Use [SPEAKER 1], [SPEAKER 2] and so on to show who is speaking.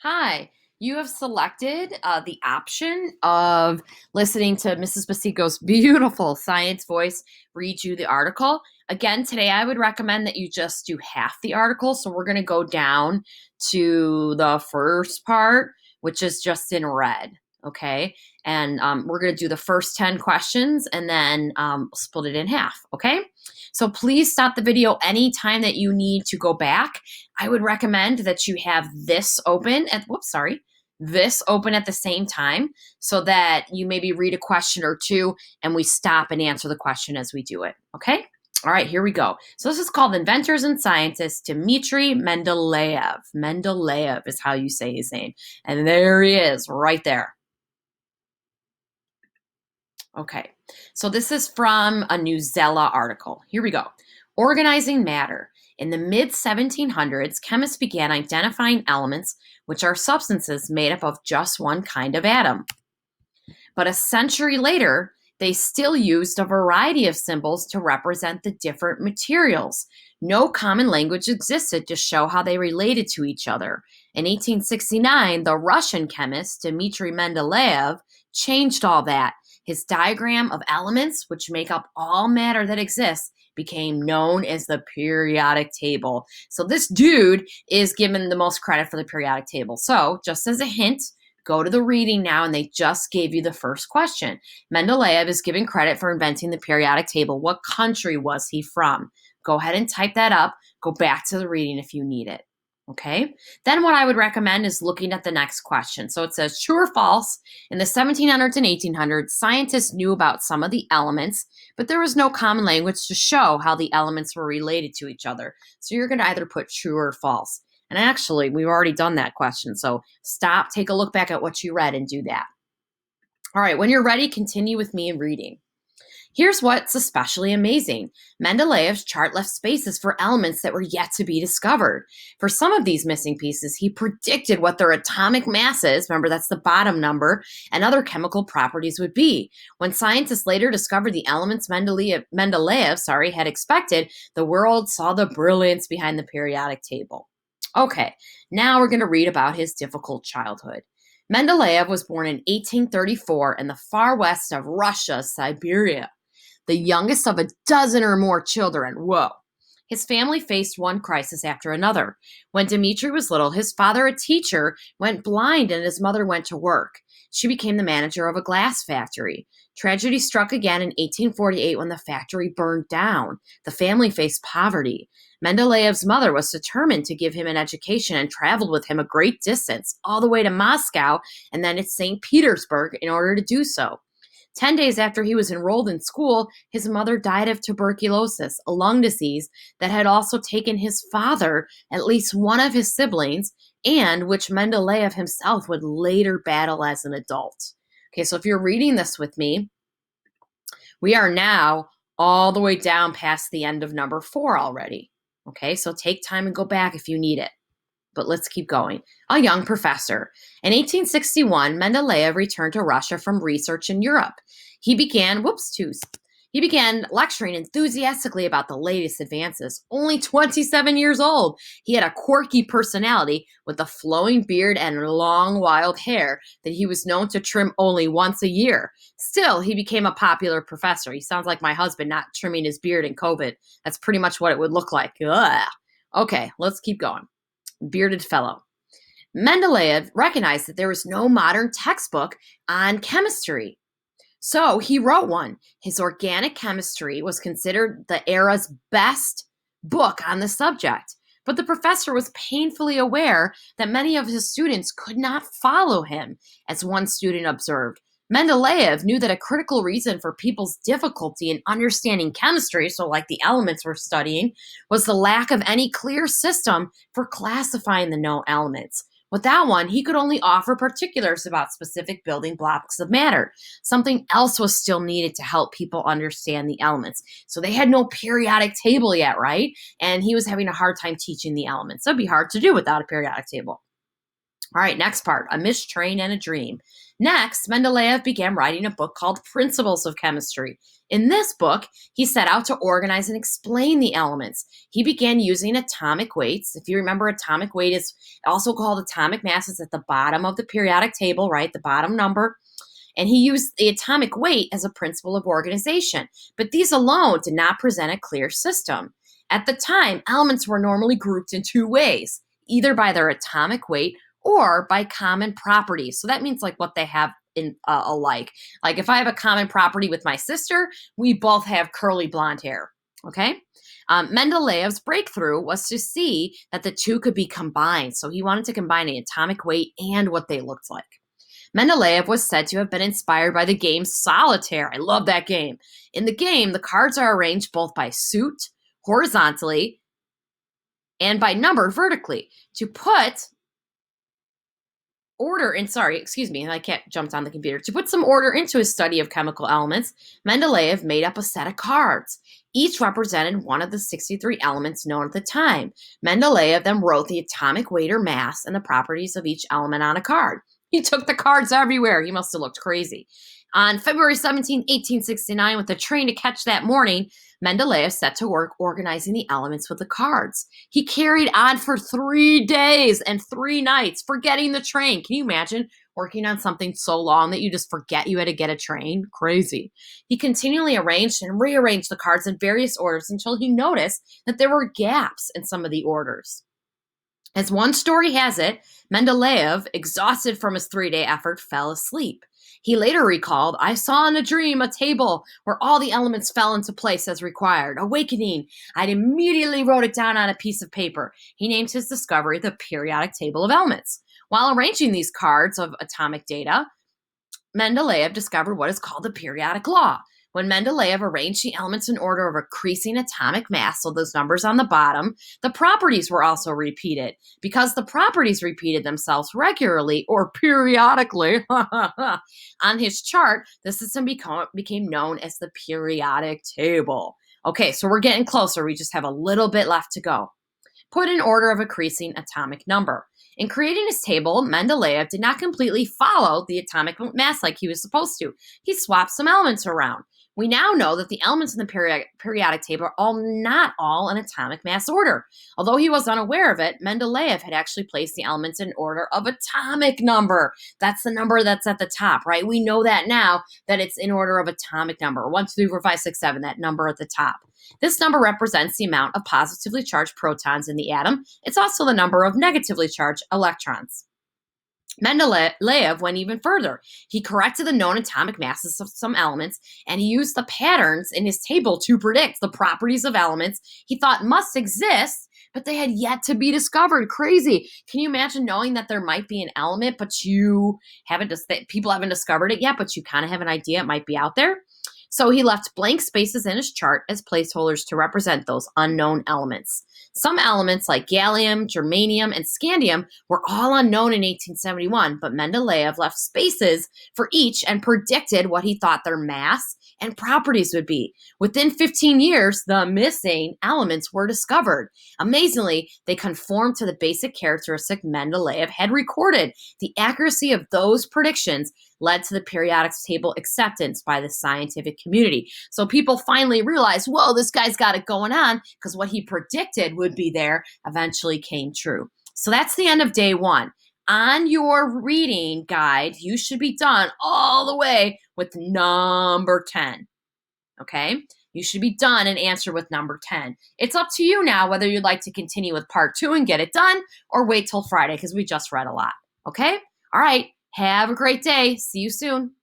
[SPEAKER 1] Hi, you have selected the option of listening to Mrs. Basico's beautiful science voice read you the article. Again, today I would recommend that you just do half the article. So we're going to go down to the first part, which is just in red. Okay. And we're going to do the first 10 questions and then split it in half. Okay. So please stop the video anytime that you need to go back. I would recommend that you have this open this open at the same time so that you maybe read a question or two and we stop and answer the question as we do it. Okay? All right, here we go. So this is called Inventors and Scientists, Dmitry Mendeleev. Mendeleev is how you say his name. And there he is, right there. Okay, so this is from a Newsella article. Here we go. Organizing matter. In the mid 1700s, chemists began identifying elements which are substances made up of just one kind of atom. But a century later, they still used a variety of symbols to represent the different materials. No common language existed to show how they related to each other. In 1869, the Russian chemist Dmitry Mendeleev changed all that. His diagram of elements, which make up all matter that exists, became known as the periodic table. So this dude is given the most credit for the periodic table. So just as a hint, go to the reading now, and they just gave you the first question. Mendeleev is given credit for inventing the periodic table. What country was he from? Go ahead and type that up. Go back to the reading if you need it. Okay. Then what I would recommend is looking at the next question. So it says true or false. In the 1700s and 1800s, scientists knew about some of the elements, but there was no common language to show how the elements were related to each other. So you're going to either put true or false. And actually, we've already done that question. So stop, take a look back at what you read and do that. All right, when you're ready, continue with me in reading. Here's what's especially amazing. Mendeleev's chart left spaces for elements that were yet to be discovered. For some of these missing pieces, he predicted what their atomic masses, remember that's the bottom number, and other chemical properties would be. When scientists later discovered the elements Mendeleev had expected, the world saw the brilliance behind the periodic table. Okay, now we're going to read about his difficult childhood. Mendeleev was born in 1834 in the far west of Russia, Siberia, the youngest of a dozen or more children. Whoa. His family faced one crisis after another. When Dmitri was little, his father, a teacher, went blind and his mother went to work. She became the manager of a glass factory. Tragedy struck again in 1848 when the factory burned down. The family faced poverty. Mendeleev's mother was determined to give him an education and traveled with him a great distance, all the way to Moscow and then to St. Petersburg in order to do so. 10 days after he was enrolled in school, his mother died of tuberculosis, a lung disease that had also taken his father, at least one of his siblings, and which Mendeleev himself would later battle as an adult. Okay, so if you're reading this with me, we are now all the way down past the end of number 4 already. Okay, so take time and go back if you need it. But let's keep going. A young professor. In 1861, Mendeleev returned to Russia from research in Europe. He began lecturing enthusiastically about the latest advances. Only 27 years old, he had a quirky personality with a flowing beard and long wild hair that he was known to trim only once a year. Still, he became a popular professor. He sounds like my husband not trimming his beard in COVID. That's pretty much what it would look like. Ugh. Okay, let's keep going. Bearded fellow. Mendeleev recognized that there was no modern textbook on chemistry. So he wrote one. His Organic Chemistry was considered the era's best book on the subject. But the professor was painfully aware that many of his students could not follow him. As one student observed, Mendeleev knew that a critical reason for people's difficulty in understanding chemistry, so like the elements we're studying, was the lack of any clear system for classifying the known elements. Without one, he could only offer particulars about specific building blocks of matter. Something else was still needed to help people understand the elements. So they had no periodic table yet, right? And he was having a hard time teaching the elements. So it'd be hard to do without a periodic table. All right, next part, a missed train and a dream. Next, Mendeleev began writing a book called Principles of Chemistry. In this book, he set out to organize and explain the elements. He began using atomic weights. If you remember, atomic weight is also called atomic mass. It's at the bottom of the periodic table, right? The bottom number. And he used the atomic weight as a principle of organization. But these alone did not present a clear system. At the time, elements were normally grouped in two ways, either by their atomic weight or by common properties. So that means like what they have in alike. Like if I have a common property with my sister, we both have curly blonde hair. Okay. Mendeleev's breakthrough was to see that the two could be combined. So he wanted to combine the atomic weight and what they looked like. Mendeleev was said to have been inspired by the game Solitaire. I love that game. In the game, the cards are arranged both by suit, horizontally, and by number vertically. To put order in, I can't jump on the computer. To put some order into his study of chemical elements, Mendeleev made up a set of cards. Each represented one of the 63 elements known at the time. Mendeleev then wrote the atomic weight or mass and the properties of each element on a card. He took the cards everywhere. He must have looked crazy. On February 17, 1869, with the train to catch that morning, Mendeleev set to work organizing the elements with the cards. He carried on for 3 days and 3 nights, forgetting the train. Can you imagine working on something so long that you just forget you had to get a train? Crazy. He continually arranged and rearranged the cards in various orders until he noticed that there were gaps in some of the orders. As one story has it, Mendeleev, exhausted from his 3-day effort, fell asleep. He later recalled, "I saw in a dream a table where all the elements fell into place as required. Awakening, I immediately wrote it down on a piece of paper." He named his discovery the periodic table of elements. While arranging these cards of atomic data, Mendeleev discovered what is called the periodic law. When Mendeleev arranged the elements in order of increasing atomic mass, so those numbers on the bottom, the properties were also repeated. Because the properties repeated themselves regularly or periodically on his chart, the system became known as the periodic table. Okay, so we're getting closer. We just have a little bit left to go. Put in order of increasing atomic number. In creating his table, Mendeleev did not completely follow the atomic mass like he was supposed to. He swapped some elements around. We now know that the elements in the periodic table are not all in atomic mass order. Although he was unaware of it, Mendeleev had actually placed the elements in order of atomic number. That's the number that's at the top, right? We know that now, that it's in order of atomic number. 1, 2, 3, 4, 5, 6, 7, that number at the top. This number represents the amount of positively charged protons in the atom. It's also the number of negatively charged electrons. Mendeleev went even further. He corrected the known atomic masses of some elements, and he used the patterns in his table to predict the properties of elements he thought must exist, but they had yet to be discovered. Crazy. Can you imagine knowing that there might be an element, but people haven't discovered it yet, but you kind of have an idea it might be out there? So he left blank spaces in his chart as placeholders to represent those unknown elements. Some elements like gallium, germanium, and scandium were all unknown in 1871, but Mendeleev left spaces for each and predicted what he thought their mass and properties would be. Within 15 years, the missing elements were discovered. Amazingly, they conformed to the basic characteristic Mendeleev had recorded. The accuracy of those predictions led to the periodic table acceptance by the scientific community. So people finally realized, whoa, this guy's got it going on, because what he predicted would be there eventually came true. So that's the end of day 1. On your reading guide, you should be done all the way with number 10. Okay? You should be done and answer with number 10. It's up to you now whether you'd like to continue with part 2 and get it done or wait till Friday because we just read a lot. Okay? All right. Have a great day. See you soon.